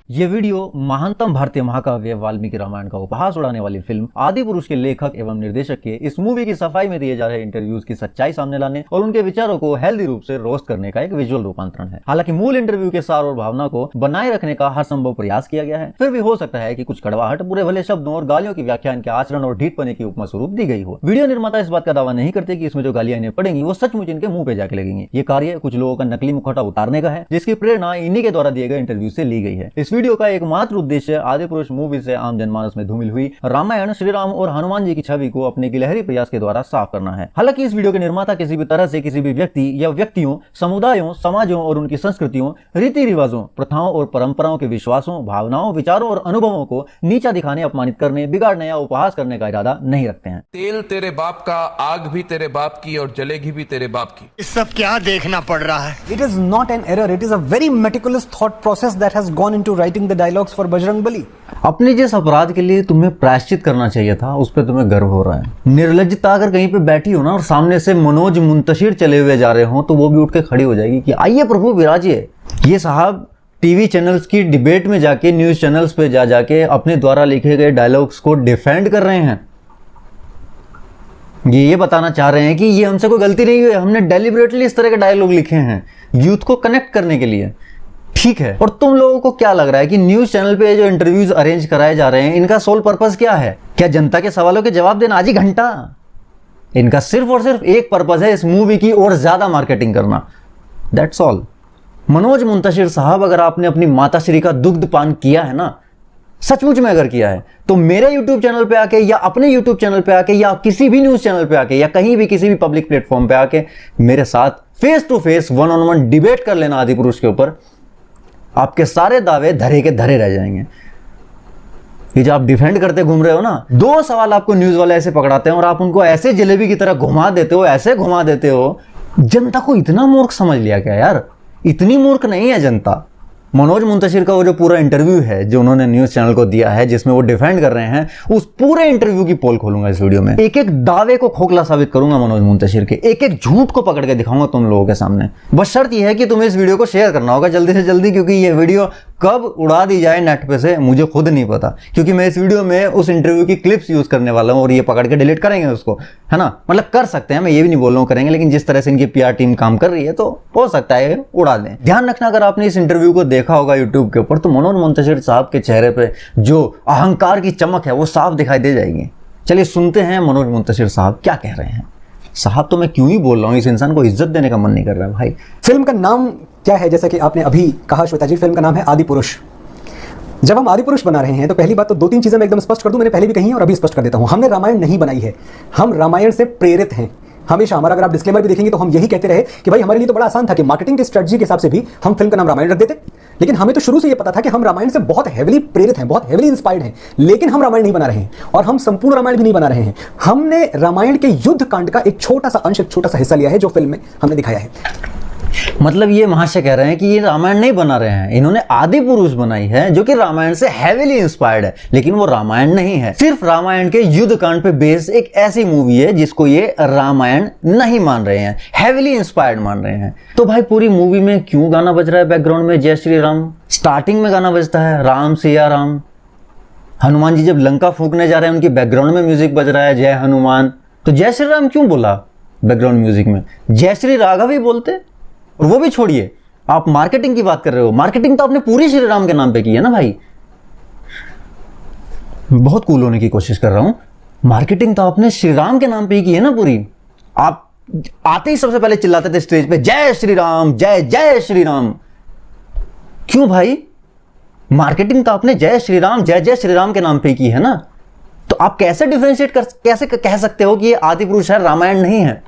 ये वीडियो महानतम भारतीय महाकाव्य वाल्मीकि रामायण का उपहास उड़ाने वाली फिल्म आदि पुरुष के लेखक एवं निर्देशक के इस मूवी की सफाई में दिए जा रहे इंटरव्यूज की सच्चाई सामने लाने और उनके विचारों को हेल्दी रूप से रोस्ट करने का एक विजुअल रूपांतरण है। हालांकि मूल इंटरव्यू के सार और भावना को बनाए रखने का हर संभव प्रयास किया गया है, फिर भी हो सकता है कि कुछ कड़वाहट, बुरे भले शब्दों और गालियों की व्याख्या इनके आचरण और ढीठपने की उपमा स्वरूप दी गई हो। वीडियो निर्माता इस बात का दावा नहीं करते कि इसमें जो गालियां इन्हें पड़ेंगी वो सचमुच इनके मुंह पे जाके लगेंगी। ये कार्य कुछ लोगों का नकली मुखौटा उतारने का है, जिसकी प्रेरणा इन्हीं के द्वारा दिए गए इंटरव्यू से ली गई है। इस वीडियो का एकमात्र उद्देश्य आदि पुरुष मूवी से आम जनमानस में धूमिल हुई रामायण, श्री राम और हनुमान जी की छवि को अपने गिलहरी प्रयास के द्वारा साफ करना है। हालांकि इस वीडियो के निर्माता किसी भी तरह से किसी भी व्यक्ति या व्यक्तियों, समुदायों, समाजों और उनकी संस्कृतियों, रीति रिवाजों, प्रथाओं और परंपराओं के विश्वासों, भावनाओं, विचारों और अनुभवों को नीचा दिखाने, अपमानित करने, बिगाड़ने या उपहास करने का इरादा नहीं रखते हैं। तेल तेरे बाप का, आग भी तेरे बाप की और जलेगी भी तेरे बाप की। इस सब क्या देखना पड़ रहा है? It is not an error. It is a very meticulous thought process that has gone into writing the dialogues for Bajrang Bali. अपने जिस अपराध के लिए तुम्हें प्रायश्चित करना चाहिए था, उस पर तुम्हें गर्व हो रहा है। निर्लज्जता अगर कहीं पे बैठी हो ना और सामने से मनोज मुंतशिर चले हुए जा रहे हो, तो वो भी उठ के खड़ी हो जाएगी कि आइए प्रभु विराजिए। ये साहब टीवी चैनल्स की डिबेट में जाके, न्यूज चैनल्स पे जाके अपने द्वारा लिखे गए डायलॉग्स को डिफेंड कर रहे हैं। ये बताना चाह रहे हैं कि ये हमसे कोई गलती नहीं हुई, हमने डेलिबरेटली इस तरह के डायलॉग लिखे हैं यूथ को कनेक्ट करने के लिए। ठीक है, और तुम लोगों को क्या लग रहा है कि न्यूज चैनल पे जो इंटरव्यूज अरेंज कराए जा रहे हैं, इनका सोल पर्पस क्या है? क्या जनता के सवालों के जवाब देना आधी घंटा? इनका सिर्फ और सिर्फ एक पर्पस है, इस मूवी की और ज्यादा मार्केटिंग करना। That's all. मनोज मुंतशिर साहब, अगर आपने अपनी माताश्री का दुग्ध पान किया है ना, सचमुच में अगर किया है, तो मेरे YouTube चैनल पे आके या अपने YouTube चैनल पे आके या किसी भी न्यूज चैनल पे आके या कहीं भी किसी भी पब्लिक प्लेटफॉर्म पे आके मेरे साथ face to face, one on one debate कर लेना आदि पुरुष के ऊपर। आपके सारे दावे धरे के धरे रह जाएंगे। ये जो आप डिफेंड करते घूम रहे हो ना, दो सवाल आपको न्यूज वाले ऐसे पकड़ाते हैं और आप उनको ऐसे जलेबी की तरह घुमा देते हो, ऐसे घुमा देते हो। जनता को इतना मूर्ख समझ लिया क्या यार? इतनी मूर्ख नहीं है जनता। मनोज मुंतशिर का वो जो पूरा इंटरव्यू है जो उन्होंने न्यूज चैनल को दिया है, जिसमें वो डिफेंड कर रहे हैं, उस पूरे इंटरव्यू की पोल खोलूंगा इस वीडियो में। एक एक दावे को खोखला साबित करूंगा मनोज मुंतशिर के, एक एक झूठ को पकड़ के दिखाऊंगा तुम लोगों के सामने। बस शर्त यह है कि तुम्हें इस वीडियो को शेयर करना होगा जल्दी से जल्दी, क्योंकि ये वीडियो कब उड़ा दी जाए नेट पे से मुझे खुद नहीं पता, क्योंकि मैं इस वीडियो में उस इंटरव्यू की क्लिप्स यूज करने वाला हूं और ये पकड़ के डिलीट करेंगे उसको, है ना। मतलब कर सकते हैं, मैं ये भी नहीं बोल रहा हूं करेंगे, लेकिन जिस तरह से इनकी PR टीम काम कर रही है तो हो सकता है उड़ा दें। ध्यान रखना, अगर आपने इस इंटरव्यू को देखा होगा यूट्यूब के ऊपर, तो मनोज मुंतशिर साहब के चेहरे पे जो अहंकार की चमक है वो साफ दिखाई दे जाएगी। चलिए सुनते हैं मनोज मुंतशिर साहब क्या कह रहे हैं। साहब तो मैं क्यों ही बोल रहा हूँ, इस इंसान को इज्जत देने का मन नहीं कर रहा है भाई। फिल्म का नाम क्या है? जैसा कि आपने अभी कहा श्वेता जी, फिल्म का नाम है आदि पुरुष। जब हम आदि पुरुष बना रहे हैं तो पहली बात तो दो तीन चीजें मैं एकदम स्पष्ट कर दूं, मैंने पहले भी कही है और अभी स्पष्ट कर देता हूं। हमने रामायण नहीं बनाई है, हम रामायण से प्रेरित हैं हमेशा। हमारा अगर आप डिस्क्लेमर भी देखेंगे तो हम यही कहते रहे कि भाई हमारे लिए तो बड़ा आसान था कि मार्केटिंग की स्ट्रेटजी के हिसाब से भी हम फिल्म का नाम रामायण रख देते, लेकिन हमें तो शुरू से ये पता था कि हम रामायण से बहुत हेवीली प्रेरित हैं, बहुत हेवीली इंस्पायर्ड हैं, लेकिन हम रामायण नहीं बना रहे हैं और हम संपूर्ण रामायण भी नहीं बना रहे हैं। हमने रामायण के युद्ध कांड का एक छोटा सा अंश, एक छोटा सा हिस्सा लिया है जो फिल्म में हमने दिखाया है। मतलब ये महाशय कह रहे हैं कि ये रामायण नहीं बना रहे हैं, इन्होंने आदि पुरुष बनाई है जो कि रामायण से हेवीली इंस्पायर्ड है, लेकिन वो रामायण नहीं है। सिर्फ रामायण के युद्ध कांड पे बेस्ड एक ऐसी मूवी है जिसको ये रामायण नहीं मान रहे हैं, हेवीली इंस्पायर्ड मान रहे हैं। तो भाई पूरी मूवी में क्यों गाना बज रहा है बैकग्राउंड में? जय श्री राम। स्टार्टिंग में गाना बजता है राम सिया राम। हनुमान जी जब लंका फूकने जा रहे हैं, उनकी बैकग्राउंड में म्यूजिक बज रहा है जय हनुमान। तो जय श्री राम क्यों बोला बैकग्राउंड म्यूजिक में? जय श्री राघव ही बोलते। और वो भी छोड़िए, आप मार्केटिंग की बात कर रहे हो। मार्केटिंग तो आपने पूरी श्री राम के नाम पे की है ना भाई। बहुत कूल होने की कोशिश कर रहा हूं। मार्केटिंग तो आपने श्री राम के नाम पे ही की है ना पूरी। आप आते ही सबसे पहले चिल्लाते थे स्टेज पे जय श्री राम, जय जय श्री राम। क्यों भाई? मार्केटिंग तो आपने जय श्री राम, जय जय श्री राम के नाम पे की है ना। तो आप कैसे डिफरेंशिएट कैसे कह सकते हो कि ये आदि पुरुष है, रामायण नहीं है?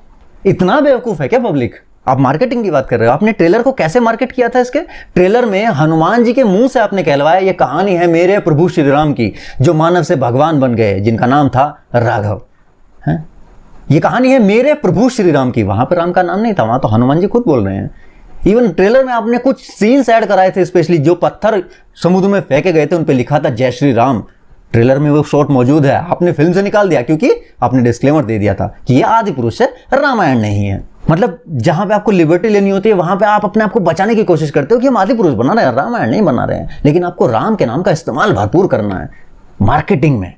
इतना बेवकूफ है क्या पब्लिक? आप मार्केटिंग की बात कर रहे हो। आपने ट्रेलर को कैसे मार्केट किया था? इसके ट्रेलर में हनुमान जी के मुंह से आपने कहलवाया ये कहानी है मेरे प्रभु श्री राम की, जो मानव से भगवान बन गए, जिनका नाम था राघव। है ये कहानी है मेरे प्रभु श्री राम की। वहां पर राम का नाम नहीं था, वहां तो हनुमान जी खुद बोल रहे हैं। इवन ट्रेलर में आपने कुछ सीन्स ऐड कराए थे, स्पेशली जो पत्थर समुद्र में फेंके गए थे उन पे लिखा था जय श्री राम। ट्रेलर में वो शॉट मौजूद है, आपने फिल्म से निकाल दिया क्योंकि आपने डिस्क्लेमर दे दिया था कि ये आदि पुरुष है, रामायण नहीं है। मतलब जहां पे आपको लिबर्टी लेनी होती है वहां पे आप अपने आप को बचाने की कोशिश करते हो कि हम आदि पुरुष बना रहे हैं, रामायण नहीं बना रहे हैं, लेकिन आपको राम के नाम का इस्तेमाल भरपूर करना है मार्केटिंग में।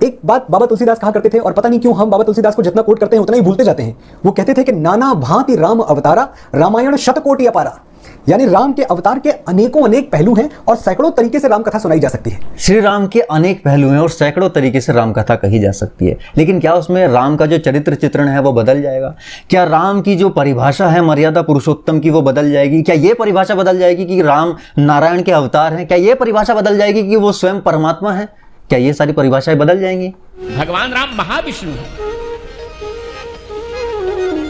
एक बात बाबा तुलसीदास कहा करते थे, और पता नहीं क्यों हम बाबा तुलसीदास को जितना कोट करते हैं उतना ही भूलते जाते हैं। वो कहते थे कि नाना भांति राम अवतारा, रामायण शतकोटि अपारा। यानी राम के अवतार के अनेकों अनेक पहलू हैं और सैकड़ों तरीके से राम कथा सुनाई जा सकती है। श्री राम के अनेक पहलू हैं और सैकड़ों तरीके से राम कथा कही जा सकती है, लेकिन क्या उसमें राम का जो चरित्र चित्रण है वो बदल जाएगा? क्या राम की जो परिभाषा है मर्यादा पुरुषोत्तम की वो बदल जाएगी? क्या ये परिभाषा बदल जाएगी कि राम नारायण के अवतार हैं? क्या ये परिभाषा बदल जाएगी कि वो स्वयं परमात्मा है? क्या ये सारी परिभाषाएं बदल जाएंगी? भगवान राम महाविष्णु है।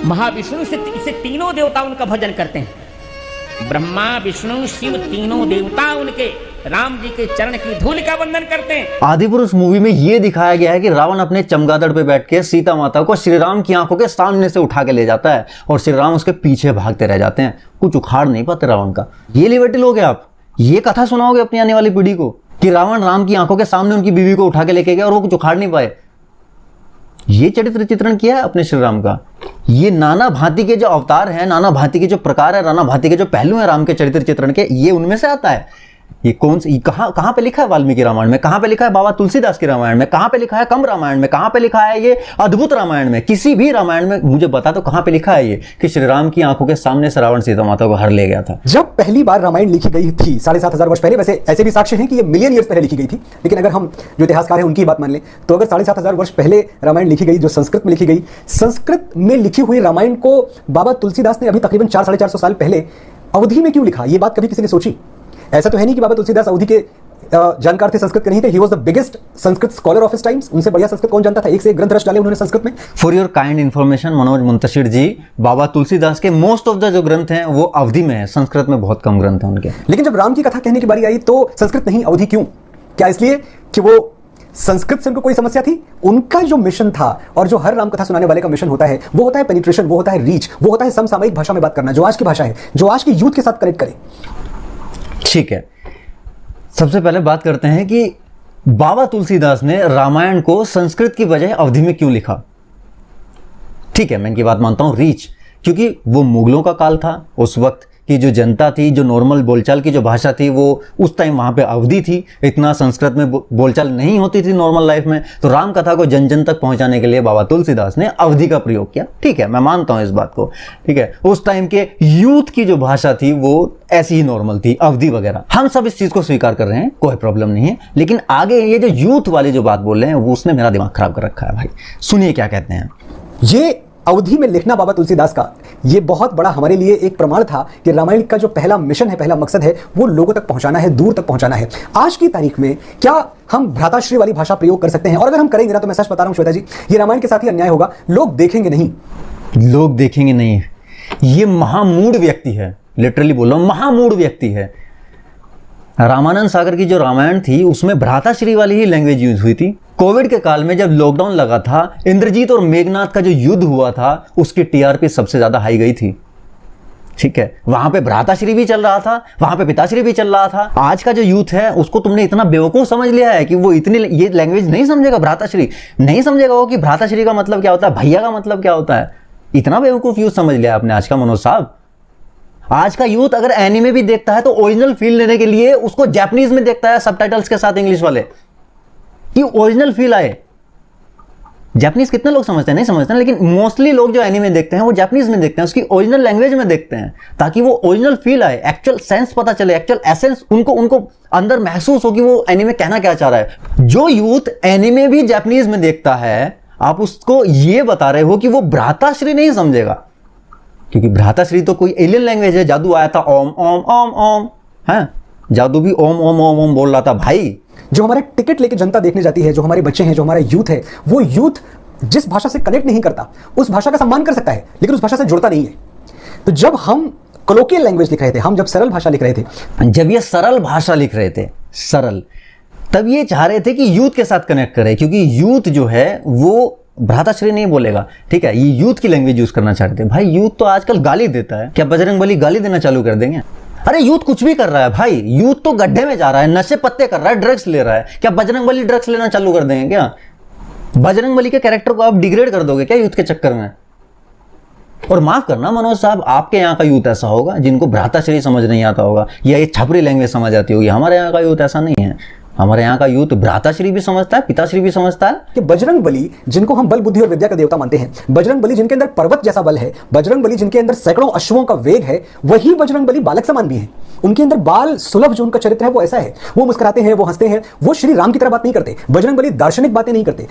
महाविष्णु से तीनों देवता उनका भजन करते हैं। ब्रह्मा विष्णु शिव तीनों देवता उनके राम जी के चरण की धूल का वंदन करते हैं। आदि पुरुष मूवी में ये दिखाया गया है कि रावण अपने चमगादड़ पे बैठ के सीता माता को श्री राम की आंखों के सामने से उठा के ले जाता है और श्री राम उसके पीछे भागते रह जाते हैं, कुछ उखाड़ नहीं पाते रावण का। ये लिबर्टी लोगे आप? ये कथा सुनाओगे अपनी आने वाली पीढ़ी को कि रावण राम की आंखों के सामने उनकी बीवी को उठा के लेके गया और वो कुछ उखाड़ नहीं पाए? ये चरित्र चित्रण किया है अपने श्री राम का। ये नाना भांति के जो अवतार हैं, नाना भांति के जो प्रकार है, नाना भांति के जो पहलू हैं राम के चरित्र चित्रण के, ये उनमें से आता है। ये कौन सी कहां पे लिखा है? वाल्मीकि रामायण में? कहां पे लिखा है बाबा तुलसीदास के रामायण में? कहां पे लिखा है कम रामायण में? कहां पे लिखा है ये अद्भुत रामायण में? किसी भी रामायण में मुझे बता दो कहां पे लिखा है ये कि श्री राम की आंखों के सामने से रावण सीता माता को हर ले गया था? जब पहली बार रामायण लिखी गई थी 7,500 वर्ष पहले, वैसे ऐसे भी साक्ष्य हैं कि ये मिलियन ईयर्स पहले लिखी गई थी, लेकिन अगर हम जो इतिहासकार हैं उनकी बात मान लें तो अगर 7,500 वर्ष पहले रामायण लिखी गई, जो संस्कृत में लिखी गई, संस्कृत में लिखी हुई रामायण को बाबा तुलसीदास ने अभी तकरीबन 400-450 साल पहले अवधि में क्यों लिखा? ये बात कभी किसी ने सोची? ऐसा तो है नहीं कि बाबा तुलसीदास अवधि के जानकार थे, संस्कृत के नहीं थे। He was the biggest Sanskrit scholar of his times. उनसे बढ़िया संस्कृत कौन जानता था? एक से एक ग्रंथ रच डाले उन्होंने संस्कृत में। For your kind information Manoj Muntashir ji, Baba Tulsidas के मोस्ट ऑफ द जो ग्रंथ हैं वो अवधि में है, संस्कृत में बहुत कम ग्रंथ हैं उनके। लेकिन जब राम की कथा कहने की बारी आई तो संस्कृत नहीं अवधि क्यों? क्या इसलिए कि वो संस्कृत से उनको कोई समस्या थी? उनका जो मिशन था और जो हर राम कथा सुनाने वाले का मिशन होता है वो होता है पेनिट्रेशन, वो होता है रीच, वो होता है समसामयिक भाषा में बात करना, जो आज की भाषा है, जो आज की यूथ के साथ कनेक्ट करे। ठीक है, सबसे पहले बात करते हैं कि बाबा तुलसीदास ने रामायण को संस्कृत की बजाय अवधि में क्यों लिखा। ठीक है, मैं इनकी बात मानता हूं, रीच, क्योंकि वो मुगलों का काल था, उस वक्त की जो जनता थी, जो नॉर्मल बोलचाल की जो भाषा थी वो उस टाइम वहाँ पे अवधि थी, इतना संस्कृत में बोलचाल नहीं होती थी नॉर्मल लाइफ में, तो राम कथा को जन जन तक पहुँचाने के लिए बाबा तुलसीदास ने अवधि का प्रयोग किया। ठीक है, मैं मानता हूँ इस बात को। ठीक है, उस टाइम के यूथ की जो भाषा थी वो ऐसी ही नॉर्मल थी, अवधि वगैरह, हम सब इस चीज़ को स्वीकार कर रहे हैं, कोई प्रॉब्लम नहीं है। लेकिन आगे ये जो यूथ वाली जो बात बोल रहे हैं वो उसने मेरा दिमाग खराब कर रखा है भाई। सुनिए क्या कहते हैं। ये अवधि में लिखना बाबा तुलसीदास का ये बहुत बड़ा हमारे लिए एक प्रमाण था कि रामायण का जो पहला मिशन है, पहला मकसद है, वो लोगों तक पहुंचाना है, दूर तक पहुंचाना है। आज की तारीख में क्या हम भ्राताश्री वाली भाषा प्रयोग कर सकते हैं? और अगर हम करेंगे ना तो मैं सच बता रहा हूं श्वेता जी, ये रामायण के साथ ही अन्याय होगा। लोग देखेंगे नहीं, लोग देखेंगे नहीं। ये महामूढ़ व्यक्ति है, लिटरली बोल रहा हूं, महामूढ़ व्यक्ति है। रामानंद सागर की जो रामायण थी उसमें भ्राताश्री वाली ही लैंग्वेज यूज हुई थी। कोविड के काल में जब लॉकडाउन लगा था, इंद्रजीत और मेघनाथ का जो युद्ध हुआ था उसकी टीआरपी सबसे ज्यादा हाई गई थी। ठीक है, वहां पे भ्राताश्री भी चल रहा था, वहां पे पिताश्री भी चल रहा था। आज का जो यूथ है उसको तुमने इतना बेवकूफ समझ लिया है कि वो इतनी ये लैंग्वेज नहीं समझेगा, भ्राताश्री नहीं समझेगा वो कि भ्राताश्री का मतलब क्या होता है, भैया का मतलब क्या होता है। इतना बेवकूफ यूथ समझ लिया आपने आज का मनोज साहब। आज का यूथ अगर एनिमे भी देखता है तो ओरिजिनल फील लेने के लिए उसको जापानीज में देखता है, सबटाइटल्स के साथ इंग्लिश वाले, कि ओरिजिनल फील आए। जापानीज कितने लोग समझते हैं? नहीं समझते हैं, लेकिन मोस्टली लोग जो एनिमे देखते हैं वो जापानीज में देखते हैं, उसकी ओरिजिनल लैंग्वेज में देखते हैं, ताकि वो ओरिजिनल फील आए, एक्चुअल सेंस पता चले, एक्चुअल एसेंस उनको अंदर महसूस हो कि वो एनिमे कहना क्या चाह रहा है। जो यूथ एनिमे भी जापानीज में देखता है, आप उसको ये बता रहे हो कि वो भ्राताश्री नहीं समझेगा, क्योंकि भ्राताश्री तो कोई एलियन लैंग्वेज है। जादू आया था ओम ओम ओम ओम, है जादू भी ओम ओम ओम ओम बोल रहा था भाई। जो हमारे टिकट लेके जनता देखने जाती है, जो हमारे बच्चे हैं, जो हमारा यूथ है, वो यूथ जिस भाषा से कनेक्ट नहीं करता उस भाषा का सम्मान कर सकता है, लेकिन उस भाषा से जुड़ता नहीं है। तो जब हम कोलोकियल लैंग्वेज लिख रहे थे, हम जब सरल भाषा लिख रहे थे, जब ये सरल भाषा लिख रहे थे, सरल, तब ये चाह रहे थे कि यूथ के साथ कनेक्ट करें, क्योंकि यूथ जो है वो भ्राताश्री नहीं बोलेगा। ठीक है, ये यूथ की लैंग्वेज यूज करना चाहते थे। भाई यूथ तो आजकल गाली देता है, क्या बजरंगबली गाली देना चालू कर देंगे? अरे यूथ कुछ भी कर रहा है भाई, यूथ तो गड्ढे में जा रहा है, नशे पत्ते कर रहा है, ड्रग्स ले रहा है। क्या बजरंगबली ड्रग्स लेना चालू कर देंगे? क्या बजरंगबली के कैरेक्टर को आप डिग्रेड कर दोगे क्या यूथ के चक्कर में? और माफ करना मनोज साहब, आपके यहाँ का यूथ ऐसा होगा जिनको भ्राताश्री समझ नहीं आता होगा या ये छपरी लैंग्वेज समझ आती होगी। हमारे यहाँ का यूथ ऐसा नहीं है। हमारे यहाँ का यूथ भ्राताश्री भी समझता है, पिताश्री भी समझता है। कि बजरंग बली, जिनको हम बल बुद्धि और विद्या का देवता मानते हैं, बजरंग बली जिनके अंदर पर्वत जैसा बल है, बजरंग बली जिनके अंदर सैकड़ों अश्वों का वेग है, वही बजरंग बली बालक समान भी है। उनके अंदर बाल सुलभ जो उनका चरित्र है वो ऐसा है, वो मुस्कुराते हैं, वो हंसते हैं, वो श्री राम की तरह बात नहीं करते। बजरंग बली दार्शनिक बातें नहीं करते।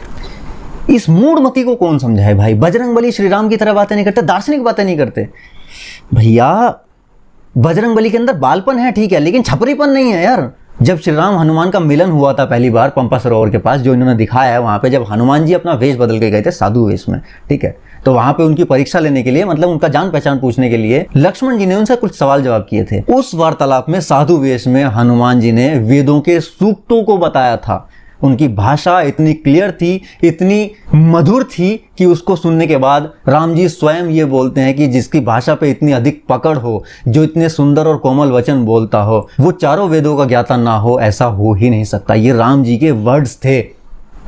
इस मूढ़मती को कौन समझाए भाई? बजरंग बली श्री राम की तरह बातें नहीं करते, दार्शनिक बातें नहीं करते। भैया बजरंग बली के अंदर बालपन है ठीक है, लेकिन छपरीपन नहीं है यार। जब श्री राम हनुमान का मिलन हुआ था पहली बार पंपा सरोवर के पास, जो इन्होंने दिखाया है वहां पे, जब हनुमान जी अपना वेश बदल के गए थे साधु वेश में, ठीक है, तो वहां पे उनकी परीक्षा लेने के लिए, मतलब उनका जान पहचान पूछने के लिए लक्ष्मण जी ने उनसे कुछ सवाल जवाब किए थे। उस वार्तालाप में साधु वेश में हनुमान जी ने वेदों के सूक्तों को बताया था। उनकी भाषा इतनी क्लियर थी, इतनी मधुर थी कि उसको सुनने के बाद राम जी स्वयं ये बोलते हैं कि जिसकी भाषा पे इतनी अधिक पकड़ हो, जो इतने सुंदर और कोमल वचन बोलता हो, वो चारों वेदों का ज्ञाता ना हो, ऐसा हो ही नहीं सकता। ये राम जी के वर्ड्स थे।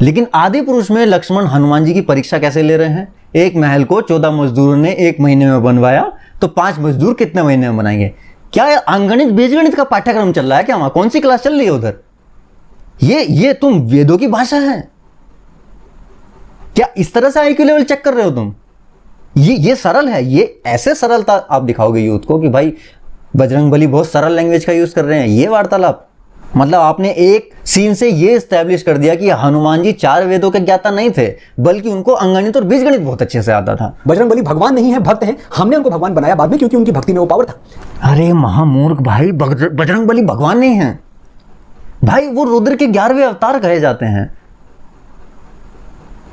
लेकिन आदि पुरुष में लक्ष्मण हनुमान जी की परीक्षा कैसे ले रहे हैं? एक महल को 14 मजदूरों ने 1 महीने में बनवाया, तो 5 मजदूर कितने महीने में बनाएंगे? क्या अंगणित बीजगणित का पाठ्यक्रम चल रहा है क्या? वहां कौन सी क्लास चल रही है उधर? ये तुम वेदों की भाषा है क्या? इस तरह से आईक्यू लेवल चेक कर रहे हो तुम? ये सरल है। ये ऐसे सरलता आप दिखाओगे यूथ को कि भाई बजरंग बली बहुत सरल लैंग्वेज का यूज कर रहे हैं। ये वार्तालाप, मतलब आपने एक सीन से ये एस्टैब्लिश कर दिया कि हनुमान जी 4 वेदों के ज्ञाता नहीं थे, बल्कि उनको अंगणित और बीजगणित बहुत अच्छे से आता था। बजरंग बली भगवान नहीं है, भक्त हैं। हमने उनको भगवान बनाया बाद में, क्योंकि उनकी भक्ति में वो पावर था। अरे महामूर्ख भाई, बजरंग बली भगवान नहीं है भाई, वो रुद्र के 11वें अवतार कहे जाते हैं।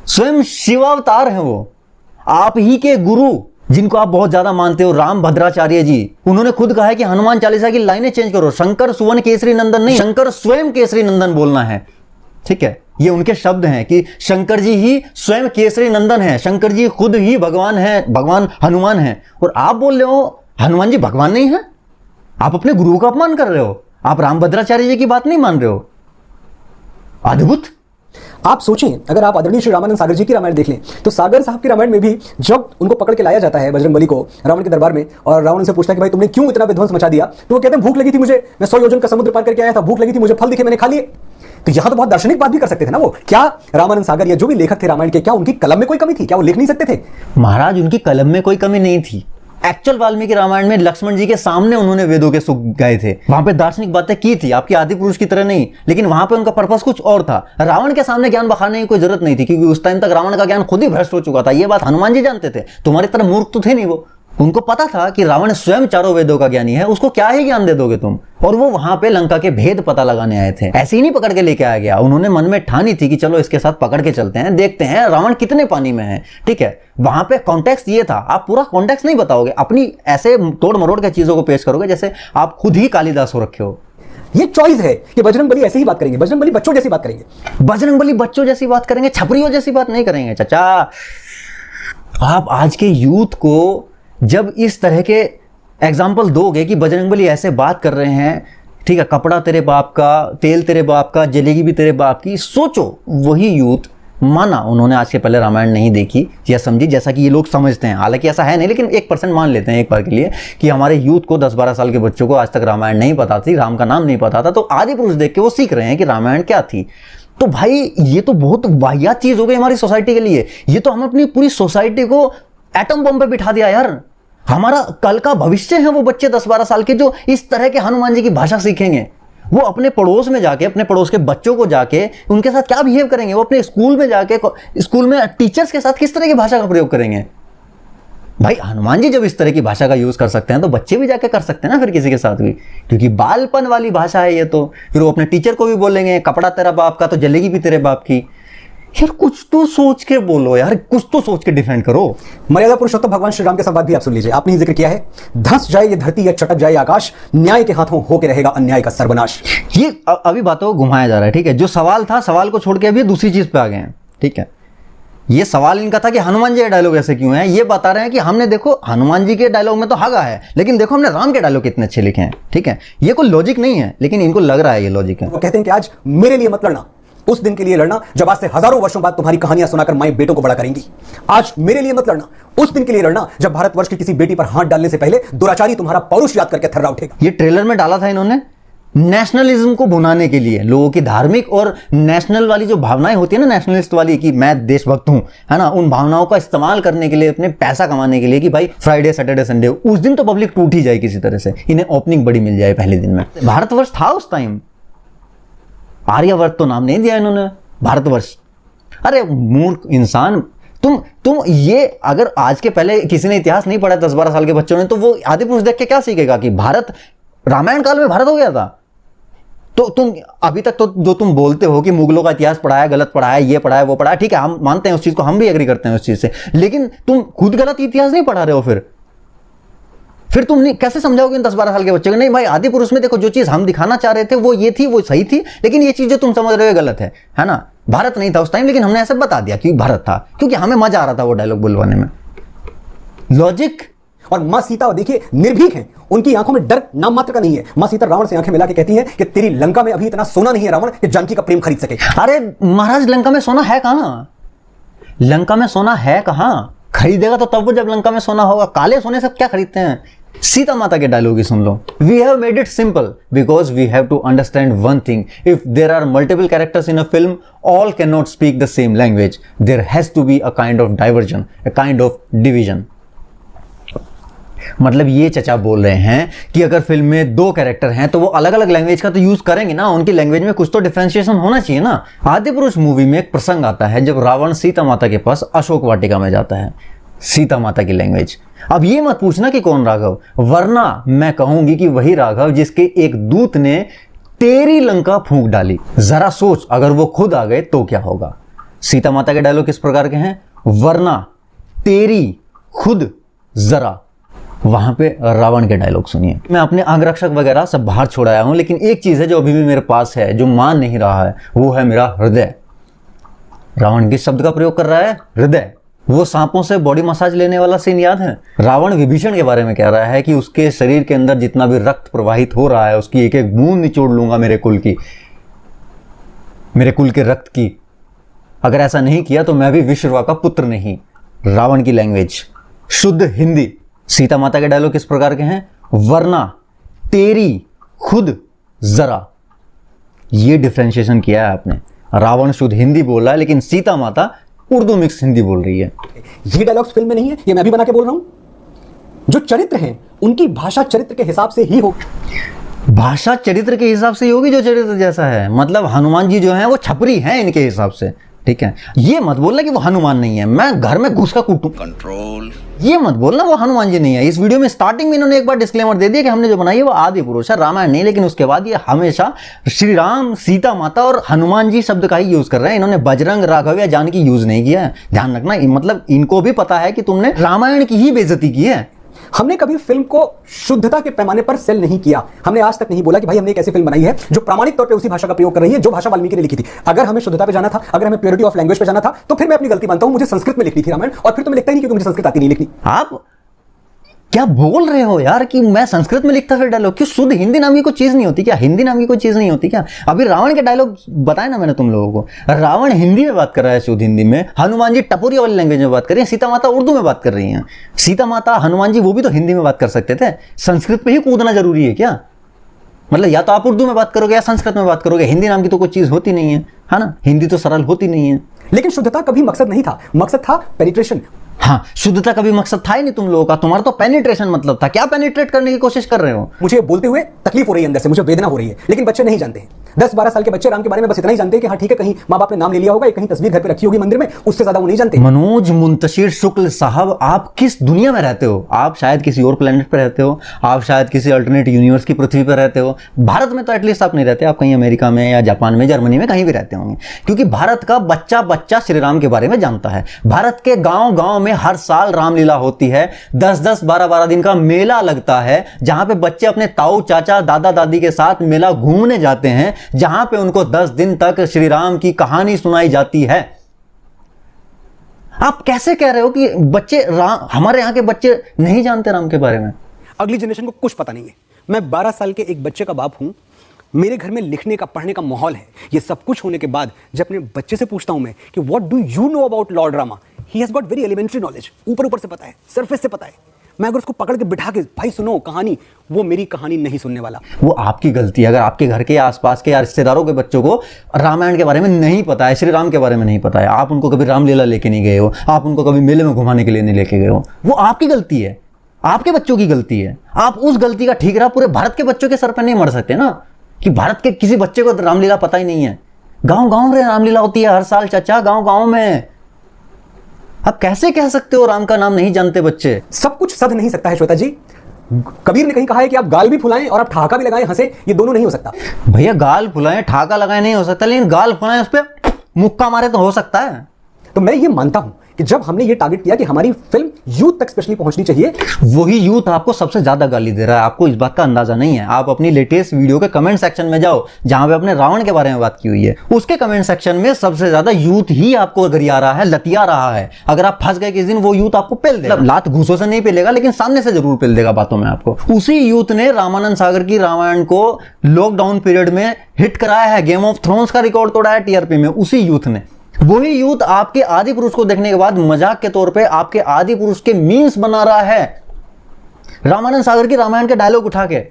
स्वयं शिवावतार हैं वो। आप ही के गुरु, जिनको आप बहुत ज्यादा मानते हो, राम भद्राचार्य जी, उन्होंने खुद कहा है कि हनुमान चालीसा की लाइनें चेंज करो, शंकर सुवन केसरी नंदन नहीं, शंकर स्वयं केसरी नंदन बोलना है। ठीक है, ये उनके शब्द हैं कि शंकर जी ही स्वयं केसरी नंदन है, शंकर जी खुद ही भगवान है, भगवान हनुमान है। और आप बोल रहे हो हनुमान जी भगवान नहीं है? आप अपने गुरु का अपमान कर रहे हो। आप राम भद्राचार्य जी की बात नहीं मान रहे हो। अद्भुत। आप सोचें, अगर आप आदरणीय श्री रामानंद सागर जी की रामायण देख लें, तो सागर साहब की रामायण में भी जब उनको पकड़ के लाया जाता है बजरंग बली को रावण के दरबार में, और रावण उनसे पूछता है कि भाई तुमने क्यों इतना विध्वंस मचा दिया, तो वो कहते हैं भूख लगी थी मुझे, मैं 100 योजन का समुद्र पार करके आया था, भूख लगी थी मुझे, फल दिखे मैंने खा लिए। तो यहां तो बहुत दार्शनिक बात भी कर सकते थे ना वो। क्या रामानंद सागर या जो भी लेखक थे रामायण के, क्या उनकी कलम में कोई कमी थी? क्या वो लिख नहीं सकते थे? महाराज, उनकी कलम में कोई कमी नहीं थी। एक्चुअल वाल्मीकि रामायण में लक्ष्मण जी के सामने उन्होंने वेदों के सुख गाए थे, वहां पे दार्शनिक बातें की थी, आपकी आदि पुरुष की तरह नहीं। लेकिन वहां पे उनका पर्पस कुछ और था। रावण के सामने ज्ञान बखाने की कोई जरूरत नहीं थी, क्योंकि उस टाइम तक रावण का ज्ञान खुद ही भ्रष्ट हो चुका था। ये बात हनुमान जी जानते थे। तुम्हारी तरह मूर्ख तो थे नहीं वो। उनको पता था कि रावण स्वयं चारों वेदों का ज्ञानी है, उसको क्या ही ज्ञान दे दोगे तुम। और वो वहां पे लंका के भेद पता लगाने आए थे, ऐसे ही नहीं पकड़ के लेके आया गया। उन्होंने मन में ठानी थी कि चलो इसके साथ पकड़ के चलते हैं, देखते हैं रावण कितने पानी में है। ठीक है, वहां पे कॉन्टेक्स्ट ये था। आप पूरा कॉन्टेक्स्ट नहीं बताओगे, अपनी ऐसे तोड़ मरोड़ के चीजों को पेश करोगे जैसे आप खुद ही कालिदास हो रखे हो। ये चॉइस है कि बजरंग बली ऐसे ही बात करेंगे, बजरंग बली बच्चों जैसी बात करेंगे। बजरंग बली बच्चों जैसी बात करेंगे, छपरियों जैसी बात नहीं करेंगे। चाचा, आप आज के यूथ को जब इस तरह के एग्जाम्पल दोगे कि बजरंग बली ऐसे बात कर रहे हैं, ठीक है, कपड़ा तेरे बाप का, तेल तेरे बाप का, जलेगी भी तेरे बाप की, सोचो वही यूथ, माना उन्होंने आज के पहले रामायण नहीं देखी या समझी जैसा कि ये लोग समझते हैं, हालांकि ऐसा है नहीं, लेकिन 1% मान लेते हैं एक बार के लिए कि हमारे यूथ को 10-12 साल के बच्चों को आज तक रामायण नहीं पता थी, राम का नाम नहीं पता था, तो आदि पुरुष देख के वो सीख रहे हैं कि रामायण क्या थी। तो भाई ये तो बहुत वाहियात चीज हो गई हमारी सोसाइटी के लिए। ये तो हम अपनी पूरी सोसाइटी को एटम बम पे बिठा दिया यार। हमारा कल का भविष्य है वो बच्चे 10-12 साल के, जो इस तरह के हनुमान जी की भाषा सीखेंगे। वो अपने पड़ोस में जाके, अपने पड़ोस के बच्चों को जाके उनके साथ क्या बिहेव करेंगे, वो अपने स्कूल में जाके, स्कूल में टीचर्स के साथ किस तरह की भाषा का प्रयोग करेंगे। भाई हनुमान जी जब इस तरह की भाषा का यूज कर सकते हैं तो बच्चे भी जाके कर सकते हैं ना फिर किसी के साथ भी, क्योंकि बालपन वाली भाषा है ये। तो फिर वो अपने टीचर को भी बोलेंगे कपड़ा तेरा बाप का तो जलेगी भी तेरे बाप की। यार कुछ तो सोच के बोलो यार, कुछ तो सोच के डिफेंड करो। मर्यादा पुरुषोत्तम भगवान श्री राम के संवाद भी आप सुन लीजिए। आपने ही जिक्र किया है, धंस जाए ये धरती या चटक जाए आकाश, न्याय के हाथों होके रहेगा अन्याय का सर्वनाश। ये अभी बातों को घुमाया जा रहा है, ठीक है। जो सवाल था, सवाल को छोड़ के अभी दूसरी चीज पे आ गए हैं, ठीक है। ये सवाल इनका था कि हनुमान जी के डायलॉग ऐसे क्यों है। ये बता रहे हैं कि हमने देखो हनुमान जी के डायलॉग में तो हगा है, लेकिन देखो हमने राम के डायलॉग कितने अच्छे लिखे हैं, ठीक है। ये कोई लॉजिक नहीं है, लेकिन इनको लग रहा है ये लॉजिक है। वो कहते हैं कि आज मेरे लिए मत लड़ना, उस दिन के लिए लड़ना जब आज से हजारों वर्षों बाद तुम्हारी कहानियां सुनाकर माएं बेटों को बड़ा करेंगी। आज मेरे लिए मत लड़ना, उस दिन के लिए लड़ना जब भारतवर्ष की किसी बेटी पर हाथ डालने से पहले दुराचारी तुम्हारा पौरुष याद करके थर्रा उठेगा। ये ट्रेलर में डाला था इन्होंने नेशनलिज्म को भुनाने के लिए, लोगों की धार्मिक और नेशनल वाली जो भावनाएं होती है ना, नेशनलिस्ट वाली कि मैं देशभक्त हूं, है ना, उन भावनाओं का इस्तेमाल करने के लिए, अपने पैसा कमाने के लिए कि भाई फ्राइडे सैटरडे संडे उस दिन तो पब्लिक टूट ही जाए किसी तरह से, इन्हें ओपनिंग बड़ी मिल जाए पहले दिन में। भारतवर्ष था उस टाइम, आर्यवर्त तो नाम नहीं दिया इन्होंने, भारतवर्ष। अरे मूर्ख इंसान, तुम ये अगर आज के पहले किसी ने इतिहास नहीं पढ़ा 10-12 साल के बच्चों ने, तो वो आदिपुरुष देख के क्या सीखेगा कि भारत रामायण काल में भारत हो गया था। तो तुम अभी तक तो जो तुम बोलते हो कि मुगलों का इतिहास पढ़ाया, गलत पढ़ाया, ये पढ़ाया, वो पढ़ाया, ठीक है, हम मानते हैं उस चीज को, हम भी एग्री करते हैं उस चीज से, लेकिन तुम खुद गलत इतिहास नहीं पढ़ा रहे हो। फिर तुम नहीं कैसे समझाओगे इन 10-12 साल के बच्चों को, नहीं भाई आदि पुरुष में देखो जो चीज हम दिखाना चाह रहे थे वो ये थी, वो सही थी, लेकिन ये चीज जो तुम समझ रहे हो गलत है ना। भारत नहीं था उस टाइम, लेकिन हमने ऐसे बता दिया कि भारत था, क्योंकि हमें मजा आ रहा था वो डायलॉग बुलवाने में। लॉजिक। और मां सीता देखिए निर्भीक हैं, उनकी आंखों में डर नाम मात्र का नहीं है। मां सीता रावण से आंखें मिला के कहती हैं कि तेरी लंका में अभी इतना सोना नहीं है रावण कि जानकी का प्रेम खरीद सके। अरे महाराज, लंका में सोना है कहां? लंका में सोना है कहां? खरीदेगा तो तब वो जब लंका में सोना होगा। काले सोने से क्या खरीदते हैं? सीता माता के डायलॉग ही सुन लो। We have made it simple because we have to understand one thing, if there are multiple characters in a film, all can not speak the same language, there has to be a kind of diversion, a kind of division. मतलब ये चचा बोल रहे हैं कि अगर film में 2 character हैं तो वो अलग अलग लैंग्वेज का तो यूज करेंगे ना, उनकी लैंग्वेज में कुछ तो डिफरेंशिएशन होना चाहिए ना। आदिपुरुष मूवी में एक प्रसंग आता है जब रावण सीता माता के पास अशोक वाटिका में जाता है, सीता माता की लैंग्वेज। अब ये मत पूछना कि कौन राघव, वरना मैं कहूंगी कि वही राघव जिसके एक दूत ने तेरी लंका फूंक डाली। जरा सोच, अगर वो खुद आ गए तो क्या होगा। सीता माता के डायलॉग किस प्रकार के हैं? वरना, तेरी, खुद, जरा। वहां पे रावण के डायलॉग सुनिए। मैं अपने अंगरक्षक वगैरह सब बाहर छोड़ आया हूं, लेकिन एक चीज है जो अभी भी मेरे पास है, जो मान नहीं रहा है, वो है मेरा हृदय। रावण किस शब्द का प्रयोग कर रहा है? हृदय। वो सांपों से बॉडी मसाज लेने वाला सीन याद है? रावण विभीषण के बारे में कह रहा है कि उसके शरीर के अंदर जितना भी रक्त प्रवाहित हो रहा है, उसकी एक एक बूंद निचोड़ लूंगा मेरे कुल की, मेरे कुल के रक्त की। अगर ऐसा नहीं किया तो मैं भी विश्ववा का पुत्र नहीं। रावण की लैंग्वेज शुद्ध हिंदी। सीता माता के डायलॉग किस प्रकार के हैं? वरना, तेरी, खुद, जरा। ये डिफरेंशिएशन किया है आपने। रावण शुद्ध हिंदी बोल रहा है, लेकिन सीता माता उर्दू मिक्स हिंदी बोल रही है। ये डायलॉग्स फिल्म में नहीं है, ये मैं भी बना के बोल रहा हूं। जो चरित्र हैं उनकी भाषा चरित्र के हिसाब से ही हो। भाषा चरित्र के हिसाब से ही होगी जो चरित्र जैसा है। मतलब हनुमान जी जो हैं वो छपरी हैं इनके हिसाब से, ठीक है। ये मत बोलना कि वो हनुमान नहीं है, मैं घर में घुस का कूटूं। कंट्रोल। ये मत बोलना वो हनुमान जी नहीं है। इस वीडियो में स्टार्टिंग में इन्होंने एक बार डिस्क्लेमर दे दिया कि हमने जो बनाई है वो आदि पुरुष है, रामायण नहीं। लेकिन उसके बाद ये हमेशा श्री राम, सीता माता और हनुमान जी शब्द का ही यूज कर रहे हैं। इन्होंने बजरंग, राघव या जानकी यूज नहीं किया है। ध्यान रखना, मतलब इनको भी पता है कि तुमने रामायण की ही बेइज्जती की है। हमने कभी फिल्म को शुद्धता के पैमाने पर सेल नहीं किया। हमने आज तक नहीं बोला कि भाई हमने एक ऐसी फिल्म बनाई है जो प्रामाणिक तौर पे उसी भाषा का प्रयोग कर रही है जो भाषा वाल्मीकि ने लिखी थी। अगर हमें शुद्धता पे जाना था, अगर हमें प्योरिटी ऑफ लैंग्वेज पे जाना था, तो फिर मैं अपनी गलती मानता हूं। मुझे संस्कृत में लिखनी थी रामायण, और फिर तो मैं लिखता ही नहीं क्योंकि मुझे संस्कृत आती नहीं लिखनी। आप क्या बोल रहे हो यार कि मैं संस्कृत में लिखता फिर डायलॉग? क्यों शुद्ध हिंदी नाम की कोई चीज नहीं होती क्या? हिंदी नाम की कोई चीज नहीं होती क्या? अभी रावण के डायलॉग बताए ना मैंने तुम लोगों को। रावण हिंदी में बात कर रहा है, शुद्ध हिंदी में। हनुमान जी टपोरी वाली लैंग्वेज में बात कर रही है, सीता माता उर्दू में बात कर रही हैं। सीता माता, हनुमान जी वो भी तो हिंदी में बात कर सकते थे। संस्कृत में ही कूदना जरूरी है क्या? मतलब या तो आप उर्दू में बात करोगे या संस्कृत में बात करोगे। हिंदी नाम की तो कोई चीज होती नहीं है ना। हिंदी तो सरल होती नहीं है। लेकिन शुद्धता कभी मकसद नहीं था, मकसद था पेनिट्रेशन। हाँ, शुद्धता का भी मकसद था ही नहीं तुम लोगों का। तुम्हारा तो पेनिट्रेशन मतलब था। क्या पेनिट्रेट करने की कोशिश कर रहे हो? मुझे बोलते हुए तकलीफ हो रही है अंदर से, मुझे वेदना हो रही है, लेकिन बच्चे नहीं जानते हैं। 10-12 साल के बच्चे राम के बारे में बस इतना ही जानते हैं कि हाँ ठीक है, कहीं माँ बाप ने नाम ले लिया होगा, कहीं तस्वीर घर पे रखी होगी मंदिर में, उससे ज्यादा वो नहीं जानते। मनोज मुंतशिर शुक्ल साहब, आप किस दुनिया में रहते हो? आप शायद किसी और प्लेनेट पर रहते हो, आप शायद किसी अल्टरनेट यूनिवर्स की पृथ्वी पर रहते हो। भारत में तो एटलीस्ट आप नहीं रहते। आप कहीं अमेरिका में या जापान में, जर्मनी में कहीं भी रहते होंगे, क्योंकि भारत का बच्चा बच्चा श्री राम के बारे में जानता है। भारत के गांव गांव में हर साल रामलीला होती है। 10-10, 12-12 दिन का मेला लगता है, जहां पे बच्चे अपने ताऊ, चाचा, दादा, दादी के साथ मेला घूमने जाते हैं, जहां पे उनको 10 दिन तक श्री राम की कहानी सुनाई जाती है। आप कैसे कह रहे हो कि बच्चे राम, हमारे यहां के बच्चे नहीं जानते राम के बारे में? अगली जनरेशन को कुछ पता नहीं है। मैं 12 साल के एक बच्चे का बाप हूं। मेरे घर में लिखने का पढ़ने का माहौल है। ये सब कुछ होने के बाद जब अपने बच्चे से पूछता हूं मैं कि what do you know about lord Rama, he has got very elementary knowledge, ऊपर ऊपर से पता है, सरफेस से पता है। मैं अगर उसको पकड़ के बिठा के भाई सुनो कहानी, वो मेरी कहानी नहीं सुनने वाला। वो आपकी गलती है अगर आपके घर के आसपास के या रिश्तेदारों के बच्चों को रामायण के बारे में नहीं पता है, श्री राम के बारे में नहीं पता है, आप उनको कभी रामलीला लेके नहीं गए हो, आप उनको कभी मेले में घुमाने के लिए नहीं लेके गए हो, वो आपकी गलती है, आपके बच्चों की गलती है। आप उस गलती का ठीकरा पूरे भारत के बच्चों के सर पर नहीं मर सकते ना, कि भारत के किसी बच्चे को रामलीला पता ही नहीं है। गांव गांव में रामलीला होती है हर साल चाचा, गांव गांव में। आप कैसे कह सकते हो राम का नाम नहीं जानते बच्चे? सब कुछ सध नहीं सकता है श्वेता जी। कबीर ने कहीं कहा है कि आप गाल भी फुलाएं और आप ठहाका भी लगाएं, हंसे, ये दोनों नहीं हो सकता। भैया गाल फुलाएं ठहाका लगाएं नहीं हो सकता, लेकिन गाल फुलाएं उस पर मुक्का मारे तो हो सकता है। तो मैं ये मानता हूं कि जब हमने ये टारगेट किया कि हमारी फिल्म यूथ तक स्पेशली पहुंचनी चाहिए, वही यूथ आपको सबसे ज्यादा गाली दे रहा है, आपको इस बात का अंदाजा नहीं है। आप अपनी लेटेस्ट वीडियो के कमेंट सेक्शन में जाओ जहां पे अपने रावण के बारे में बात की हुई है, उसके कमेंट सेक्शन में सबसे ज्यादा यूथ ही आपको गरिया रहा है, लतिया रहा है। अगर आप फंस गए किस दिन, वो यूथ आपको पेल देगा, लात घूसों से नहीं पेलेगा लेकिन सामने से जरूर पेल देगा बातों में आपको। उसी यूथ ने रामानंद सागर की रामायण को लॉकडाउन पीरियड में हिट कराया है, गेम ऑफ थ्रोन्स का रिकॉर्ड तोड़ा है टीआरपी में, उसी यूथ ने। वही यूथ आपके आदि पुरुष को देखने के बाद मजाक के तौर पे आपके आदि पुरुष के मीम्स बना रहा है, रामानंद सागर की रामायण के डायलॉग उठा के,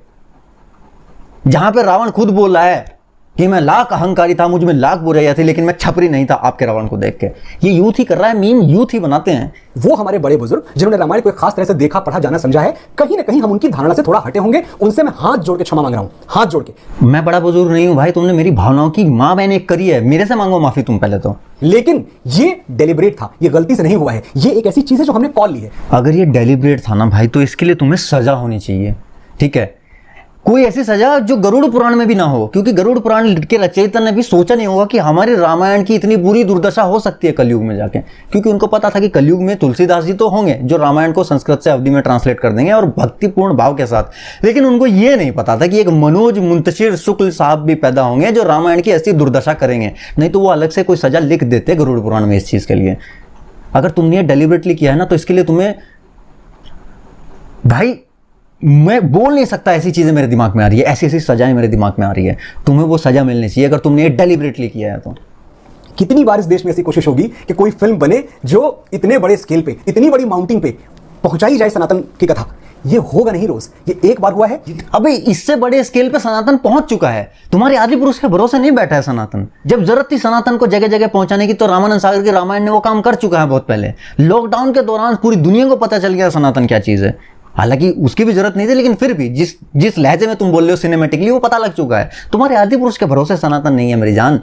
जहां पे रावण खुद बोल रहा है कि मैं लाख अहंकारी था, मुझ में लाख बुराइयां थी, लेकिन मैं छपरी नहीं था आपके रावण को देख के। ये यूथ ही कर रहा है, मीम यूथ ही बनाते हैं। वो हमारे बड़े बुजुर्ग जिन्होंने रामायण को एक खास तरह से देखा, पढ़ा, जाना, समझा है, कहीं ना कहीं हम उनकी धारणा से थोड़ा हटे होंगे, उनसे मैं हाथ जोड़ के क्षमा मांग रहा हूं, हाथ जोड़ के। मैं बड़ा बुजुर्ग नहीं हूं भाई, तुमने मेरी भावनाओं की मां बहन एक करी है, मेरे से मांगो माफी तुम पहले तो। लेकिन ये डेलिब्रेट था, ये गलती से नहीं हुआ है, ये एक ऐसी चीज है जो हमने कॉल ली है। अगर ये डेलिब्रेट था ना भाई, तो इसके लिए तुम्हें सजा होनी चाहिए, ठीक है? कोई ऐसी सजा जो गरुड़ पुराण में भी ना हो, क्योंकि गरुड़ पुराण के रचयिता ने भी सोचा नहीं होगा कि हमारी रामायण की इतनी बुरी दुर्दशा हो सकती है कलयुग में जाके, क्योंकि उनको पता था कि कलयुग में तुलसीदास जी तो होंगे जो रामायण को संस्कृत से अवधि में ट्रांसलेट कर देंगे और भक्तिपूर्ण भाव के साथ, लेकिन उनको ये नहीं पता था कि एक मनोज मुंतशिर शुक्ल साहब भी पैदा होंगे जो रामायण की ऐसी दुर्दशा करेंगे, नहीं तो वो अलग से कोई सजा लिख देते गरुड़ पुराण में इस चीज के लिए। अगर तुमने ये डेलिबरेटली किया है ना, तो इसके लिए तुम्हें भाई, मैं बोल नहीं सकता, ऐसी चीजें मेरे दिमाग में आ रही है, ऐसी ऐसी सजाएं मेरे दिमाग में आ रही है, तुम्हें वो सजा मिलनी चाहिए अगर तुमने ये डेलिबरेटली किया है तो। कितनी बार इस देश में ऐसी कोशिश होगी कि कोई फिल्म बने जो इतने बड़े स्केल पे, इतनी बड़ी माउंटिंग पे पहुंचाई जाए सनातन की कथा। ये होगा नहीं रोज, ये एक बार हुआ है। अबे इससे बड़े स्केल पे सनातन पहुंच चुका है, तुम्हारे आदि पुरुष के भरोसे नहीं बैठा है सनातन। जब जरूरत थी सनातन को जगह जगह पहुंचाने की, तो रामानंद सागर की रामायण ने वो काम कर चुका है बहुत पहले। लॉकडाउन के दौरान पूरी दुनिया को पता चल गया सनातन क्या चीज है, हालांकि उसकी भी जरूरत नहीं थी, लेकिन फिर भी जिस लहजे में तुम बोल रहे हो सिनेमेटिकली, वो पता लग चुका है। तुम्हारे आदि पुरुष के भरोसे सनातन नहीं है मेरी जान।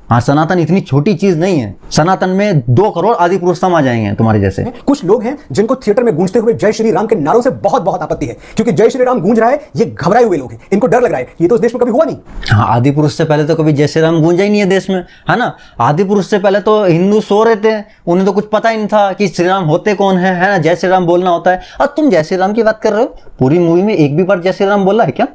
हाँ, सनातन इतनी छोटी चीज नहीं है, सनातन में 2 करोड़ आदि पुरुष समा जाएंगे तुम्हारे जैसे। कुछ लोग हैं जिनको थिएटर में गूंजते हुए जय श्री राम के नारों से बहुत बहुत आपत्ति है, क्योंकि जय श्री राम गूंज रहा है, ये घबराए हुए लोग हैं, इनको डर लग रहा है। ये तो उस देश में कभी हुआ नहीं। हाँ, आदि पुरुष से पहले तो कभी जय श्री राम गूंजा ही नहीं है देश में, है ना। आदि पुरुष से पहले तो हिंदू सो रहे थे, उन्हें तो कुछ पता ही नहीं था कि श्री राम होते कौन है ना, जय श्री राम बोलना होता है। और तुम जय श्री राम की बात कर रहे हो, पूरी मूवी में एक भी बार जय श्री राम बोला है क्या?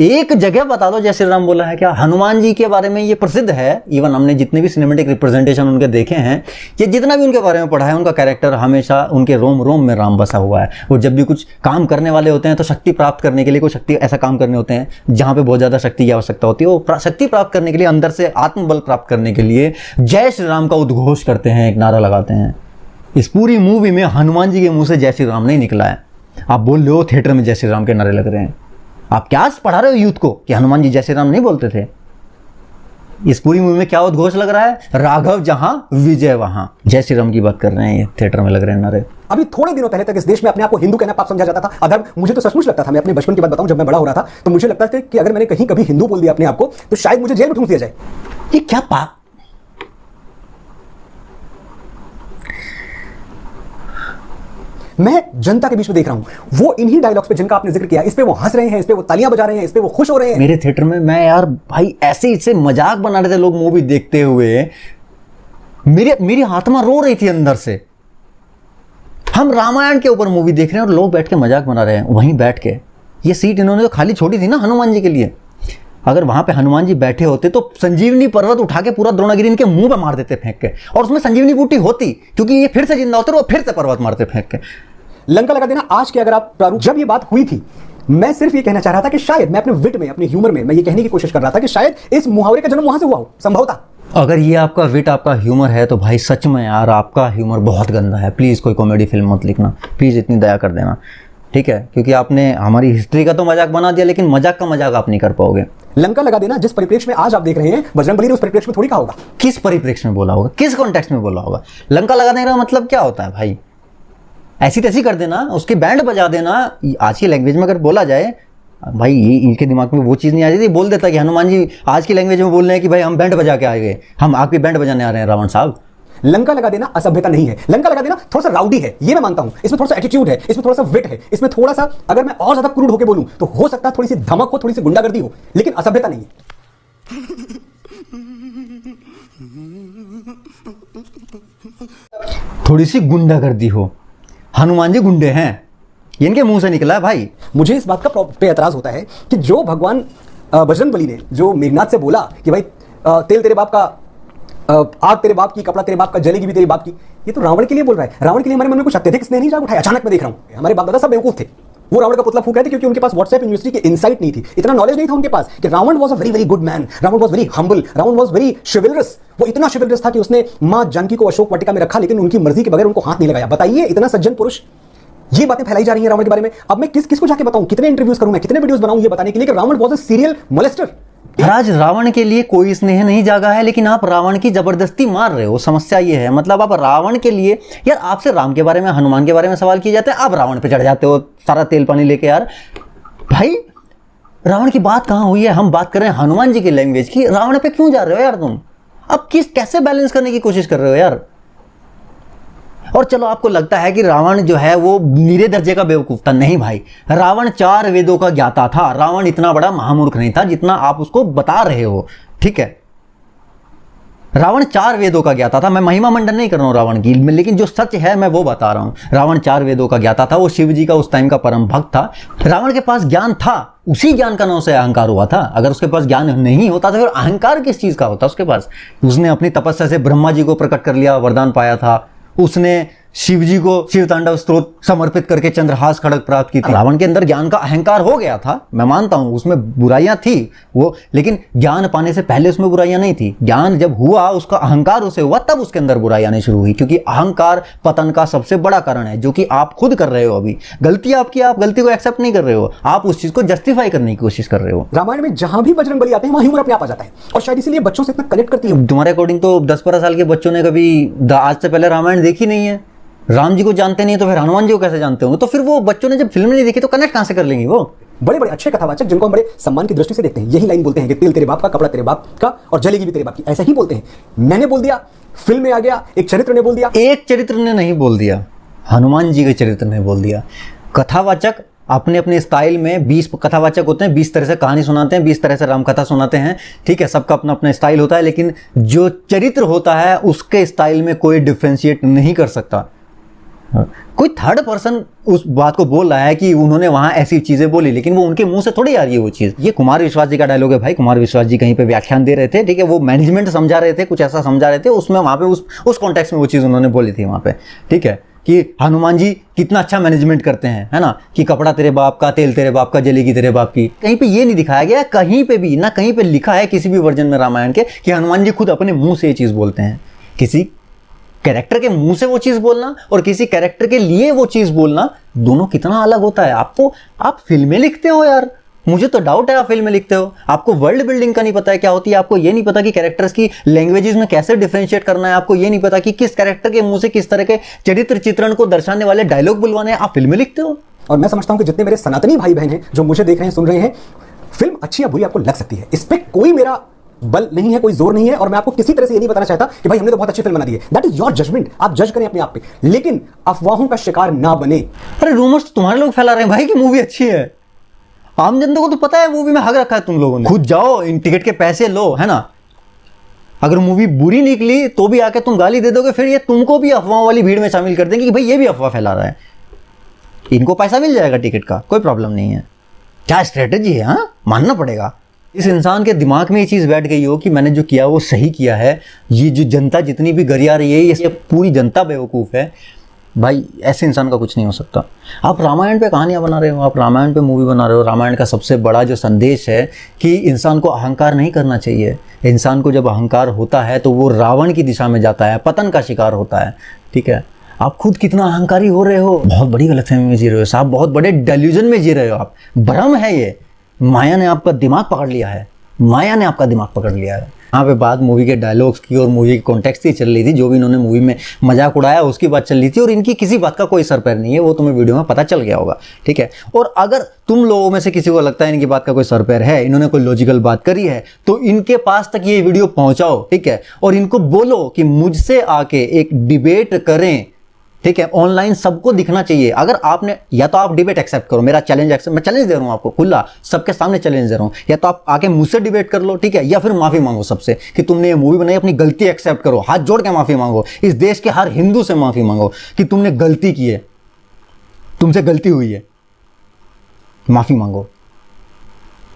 एक जगह बता दो जय श्री राम बोला है क्या? हनुमान जी के बारे में ये प्रसिद्ध है, इवन हमने जितने भी सिनेमेटिक रिप्रेजेंटेशन उनके देखे हैं, ये जितना भी उनके बारे में पढ़ा है, उनका कैरेक्टर हमेशा उनके रोम रोम में राम बसा हुआ है। वो जब भी कुछ काम करने वाले होते हैं तो शक्ति प्राप्त करने के लिए, कोई शक्ति ऐसा काम करने होते हैं जहां पे बहुत ज्यादा शक्ति की आवश्यकता होती है, वो शक्ति प्राप्त करने के लिए, अंदर से आत्मबल प्राप्त करने के लिए जय श्री राम का उद्घोष करते हैं, एक नारा लगाते हैं। इस पूरी मूवी में हनुमान जी के मुंह से जय श्री राम नहीं निकला है। आप बोल रहे हो थिएटर में जय श्री राम के नारे लग रहे हैं, आप क्या पढ़ा रहे हो यूथ को कि हनुमान जी जय श्री राम नहीं बोलते थे? इस पूरी मूवी में क्या उद्घोष लग रहा है? राघव जहां विजय वहां। जय श्री राम की बात कर रहे हैं, ये थिएटर में लग रहे हैं नारे। अभी थोड़े दिनों पहले तक इस देश में अपने आप को हिंदू कहना पाप समझा जाता था, अधर्म। मुझे तो सचमुच लगता था, मैं अपने बचपन की बात बताऊं, जब मैं बड़ा हो रहा था तो मुझे लगता था कि अगर मैंने कहीं कभी हिंदू बोल दिया अपने आप को, तो शायद मुझे जेल में ठूंस दिया जाए। ये क्या पाप? मैं जनता के बीच में देख रहा हूं, वो इन्हीं डायलॉग्स पे जिनका आपने जिक्र किया, इस पे वो हंस रहे हैं, इस पे वो तालियां बजा रहे हैं, इस पे वो खुश हो रहे हैं। मेरे थिएटर में मैं यार भाई ऐसे इससे मजाक बना रहे थे लोग मूवी देखते हुए, मेरी आत्मा रो रही थी अंदर से। हम रामायण के ऊपर मूवी देख रहे हैं और लोग बैठ के मजाक बना रहे हैं वहीं बैठ के। ये सीट इन्होंने तो खाली छोड़ी थी ना हनुमान जी के लिए। अगर वहां पे हनुमान जी बैठे होते तो संजीवनी पर्वत उठा के पूरा द्रोणागिरी इनके मुंह पे मार देते फेंक के, और उसमें संजीवनी बूटी होती, क्योंकि ये फिर से जिंदा होते और वो फिर से पर्वत मारते फेंक के। लंका लगा देना आज के अगर आप प्रारूप, जब ये बात हुई थी मैं सिर्फ ये कहना चाह रहा था कि शायद मैं अपने विट में, अपने ह्यूमर में मैं ये कहने की कोशिश कर रहा था कि शायद इस मुहावरे का जन्म वहां से हुआ हो, संभवतः। अगर ये आपका विट, आपका ह्यूमर है तो भाई सच में यार आपका ह्यूमर बहुत गंदा है। प्लीज़ कोई कॉमेडी फिल्म मत लिखना, प्लीज़ इतनी दया कर देना, ठीक है? क्योंकि आपने हमारी हिस्ट्री का तो मजाक बना दिया, लेकिन मजाक का मजाक आप नहीं कर पाओगे। लंका लगा देना जिस परिप्रेक्ष्य में आज आप देख रहे हैं, बजरंगबली ने उस परिप्रेक्ष्य में थोड़ी कहा होगा। किस परिप्रेक्ष्य में बोला होगा, किस कॉन्टेक्स्ट में बोला होगा? लंका लगाने का मतलब क्या होता है भाई? ऐसी तैसी कर देना, उसके बैंड बजा देना। आज की लैंग्वेज में अगर बोला जाए भाई, ये इनके दिमाग में वो चीज़ नहीं आ रही थी, बोल देता कि हनुमान जी आज की लैंग्वेज में बोल रहे हैं कि भाई हम बैंड बजा के आ गए, हम आपकी बैंड बजाने आ रहे हैं रावण साहब। लंका लगा देना असभ्यता नहीं है, लंका लगा देना थोड़ा सा राउडी है, ये मैं मानता हूं। इसमें थोड़ा सा एटीट्यूड है, इसमें थोड़ा सा विट है, इसमें थोड़ा सा, अगर मैं और ज्यादा क्रूड होकर बोलूं तो हो सकता है थोड़ी सी धमक हो, थोड़ी सी गुंडागर्दी हो, लेकिन असभ्यता नहीं है। थोड़ी सी गुंडागर्दी हो, हनुमान जी गुंडे हैं, ये इनके मुंह से निकला है भाई। मुझे इस बात का पे एतराज होता है कि जो भगवान बजरंगबली ने जो मेघनाथ से बोला कि भाई तेल तेरे बाप का, आग तेरे बाप की, कपड़ा तेरे बाप का, जलेगी भी तेरे बाप की, ये तो रावण के लिए बोल रहा है। रावण के लिए हमारे मन में कुछ अत्यधिक स्नेह नहीं जाग उठाया। अचानक मैं देख रहा हूं हमारे बाप दादा सब बेवकूफ थे, वो रावण का पुतला फूक रहे थे क्योंकि उनके पास व्हाट्सएप यूनिवर्सिटी की इनसाइट नहीं थी, इतना नॉलेज नहीं था उनके पास कि Ravan was a very very good man, Ravan was very humble, Ravan was very chivalrous. वो इतना शिवलरस था कि उसने मां जानकी को अशोक वाटिका में रखा, लेकिन उनकी मर्जी के बगैर उनको हाथ नहीं लगाया। बताइए, इतना सज्जन पुरुष। ये बातें फैलाई जा रही हैं रावण के बारे में। अब मैं किसको जाके बताऊं, कितने इंटरव्यूज करूं मैं, कितने वीडियोस बनाऊं ये बताने के लिए कि Ravan was a serial molester. महाराज, रावण के लिए कोई स्नेह नहीं जागा है, लेकिन आप रावण की जबरदस्ती मार रहे हो। समस्या ये है, मतलब आप रावण के लिए, यार आपसे राम के बारे में, हनुमान के बारे में सवाल किए जाते हैं, आप रावण पे चढ़ जाते हो सारा तेल पानी लेके। यार भाई, रावण की बात कहां हुई है? हम बात कर रहे हैं हनुमान जी की लैंग्वेज की, रावण पे क्यों जा रहे हो यार तुम? अब कैसे बैलेंस करने की कोशिश कर रहे हो यार? और चलो आपको लगता है कि रावण जो है वो नीरे दर्जे का बेवकूफ था, नहीं भाई, रावण 4 वेदों का ज्ञाता था। रावण इतना बड़ा महामूर्ख नहीं था जितना आप उसको बता रहे हो, ठीक है? रावण 4 वेदों का ज्ञाता था। मैं महिमा मंडन नहीं कर रहा हूं रावण की, लेकिन जो सच है मैं वो बता रहा हूं। रावण 4 वेदों का ज्ञाता था, वो शिव जी का उस टाइम का परम भक्त था। रावण के पास ज्ञान था, उसी ज्ञान का नाम से अहंकार हुआ था। अगर उसके पास ज्ञान नहीं होता तो फिर अहंकार किस चीज का होता उसके पास? उसने अपनी तपस्या से ब्रह्मा जी को प्रकट कर लिया, वरदान पाया था। उसने शिव जी को शिव तांडव स्तोत्र समर्पित करके चंद्रहास खड़ग प्राप्त की थी। रावण के अंदर ज्ञान का अहंकार हो गया था, मैं मानता हूं, उसमें बुराइयां थी वो, लेकिन ज्ञान पाने से पहले उसमें बुराइयां नहीं थी। ज्ञान जब हुआ, उसका अहंकार उसे हुआ, तब उसके अंदर बुराइयां आनी शुरू हुई, क्योंकि अहंकार पतन का सबसे बड़ा कारण है, जो कि आप खुद कर रहे हो। अभी गलती आपकी, आप गलती को एक्सेप्ट नहीं कर रहे हो, आप उस चीज को जस्टिफाई करने की कोशिश कर रहे हो। रामायण में जहां भी बजरंगबली आते हैं वहां ह्यूमर अपने आप आ जाता है, और शायद इसीलिए बच्चों से इतना कनेक्ट करती है। तुम्हारे अकॉर्डिंग तो 10-12 साल के बच्चों ने कभी आज से पहले रामायण देखी नहीं है, राम जी को जानते नहीं, तो फिर हनुमान जी को कैसे जानते होंगे? तो फिर वो बच्चों ने जब फिल्म नहीं देखी तो कनेक्ट कहां से कर लेंगे? वो बड़े बड़े अच्छे कथावाचक जिनको हम बड़े सम्मान की दृष्टि से देखते हैं, यही लाइन बोलते हैं कि तेल तेरे बाप का, कपड़ा तेरे बाप का, और जलेगी भी तेरे बाप की। ऐसा ही बोलते हैं। मैंने बोल दिया, फिल्म में आ गया, एक चरित्र ने बोल दिया। एक चरित्र ने नहीं बोल दिया, हनुमान जी के चरित्र ने बोल दिया। कथावाचक अपने अपने स्टाइल में 20 कथावाचक होते हैं, 20 तरह से कहानी सुनाते हैं, 20 तरह से रामकथा सुनाते हैं, ठीक है? सबका अपना अपना स्टाइल होता है, लेकिन जो चरित्र होता है उसके स्टाइल में कोई डिफ्रेंशिएट नहीं कर सकता। कोई थर्ड पर्सन उस बात को बोल रहा है कि उन्होंने वहां ऐसी चीजें बोली, लेकिन वो उनके मुंह से थोड़ी आ रही है वो चीज। ये कुमार विश्वास जी का डायलॉग है भाई। कुमार विश्वास जी कहीं पे व्याख्यान दे रहे थे, ठीक है? वो मैनेजमेंट समझा रहे थे, कुछ ऐसा समझा रहे थे, उसमें वहां पे उस कॉन्टेक्स्ट में वो चीज उन्होंने बोली थी वहां पे, ठीक है? कि हनुमान जी कितना अच्छा मैनेजमेंट करते हैं, है ना? कि कपड़ा तेरे बाप का, तेल तेरे बाप का, जलेगी तेरे बाप की। कहीं पे ये नहीं दिखाया गया, कहीं पे भी ना, कहीं पे लिखा है किसी भी वर्जन में रामायण के कि हनुमान जी खुद अपने मुंह से ये चीज बोलते हैं। किसी कैरेक्टर के मुंह से वो चीज बोलना और किसी कैरेक्टर के लिए वो चीज बोलना, दोनों कितना अलग होता है। आप फिल्में लिखते हो यार, मुझे तो डाउट है आप फिल्में लिखते हो, आपको वर्ल्ड बिल्डिंग का नहीं पता है क्या होती है, आपको ये नहीं पता कि कैरेक्टर्स की लैंग्वेजेस में कैसे डिफरेंशिएट करना है, आपको ये नहीं पता कि किस कैरेक्टर के मुंह से किस तरह के चरित्र चित्रण को दर्शाने वाले डायलॉग बुलवाने हैं, आप फिल्में लिखते हो। और मैं समझता हूं कि जितने मेरे सनातनी भाई बहन हैं जो मुझे देख रहे हैं, सुन रहे हैं, फिल्म अच्छी या बुरी आपको लग सकती है, इस पर कोई मेरा बल नहीं है, कोई जोर नहीं है, और मैं आपको किसी तरह से ये नहीं बताना चाहता कि भाई हमने तो बहुत अच्छी फिल्म बना दी है। दैट इज योर जजमेंट, आप जज करें अपने आप पे, लेकिन अफवाहों का शिकार ना बने। अरे रूमर्स तो तुम्हारे लोग फैला रहे हैं भाई कि मूवी अच्छी है, आम जनता को तो पता है मूवी में हक रखा है तुम लोगों ने। खुद जाओ, इन टिकट के पैसे लो, है ना? अगर मूवी बुरी निकली तो भी आके तुम गाली दे दोगे, फिर ये तुमको भी अफवाहों वाली भीड़ में शामिल कर देंगे कि भाई ये भी अफवाह फैला रहा है। इनको पैसा मिल जाएगा टिकट का, कोई प्रॉब्लम नहीं है। क्या स्ट्रेटेजी है, हाँ, मानना पड़ेगा। इस इंसान के दिमाग में ये चीज़ बैठ गई हो कि मैंने जो किया वो सही किया है। ये जो जनता जितनी भी गरिया रही है, ये पूरी जनता बेवकूफ़ है। भाई ऐसे इंसान का कुछ नहीं हो सकता। आप रामायण पे कहानियाँ बना रहे हो, आप रामायण पे मूवी बना रहे हो। रामायण का सबसे बड़ा जो संदेश है कि इंसान को अहंकार नहीं करना चाहिए। इंसान को जब अहंकार होता है तो वो रावण की दिशा में जाता है, पतन का शिकार होता है। ठीक है, आप खुद कितना अहंकारी हो रहे हो, बहुत बड़ी गलतफहमी में जी रहे हो साहब, बहुत बड़े डेल्यूजन में जी रहे हो आप। भ्रम है ये, माया ने आपका दिमाग पकड़ लिया है, माया ने आपका दिमाग पकड़ लिया है। यहाँ पे बात मूवी के डायलॉग्स की और मूवी की कॉन्टेक्स्ट की चल रही थी, जो भी इन्होंने मूवी में मजाक उड़ाया उसकी बात चल रही थी, और इनकी किसी बात का कोई सर पैर नहीं है, वो तुम्हें वीडियो में पता चल गया होगा। ठीक है, और अगर तुम लोगों में से किसी को लगता है इनकी बात का कोई सर पैर है, इन्होंने कोई लॉजिकल बात करी है, तो इनके पास तक ये वीडियो पहुंचाओ। ठीक है, और इनको बोलो कि मुझसे आके एक डिबेट करें। ठीक है, ऑनलाइन सबको दिखना चाहिए। अगर आपने, या तो आप डिबेट एक्सेप्ट करो, मेरा चैलेंज एक्सेप्ट, मैं चैलेंज दे रहा हूं आपको खुला, सबके सामने चैलेंज दे रहा हूं, या तो आप आके मुझसे डिबेट कर लो। ठीक है, या फिर माफी मांगो सबसे कि तुमने ये मूवी बनाई, अपनी गलती एक्सेप्ट करो, हाथ जोड़ के माफी मांगो, इस देश के हर हिंदू से माफी मांगो कि तुमने गलती की है, तुमसे गलती हुई है, माफी मांगो।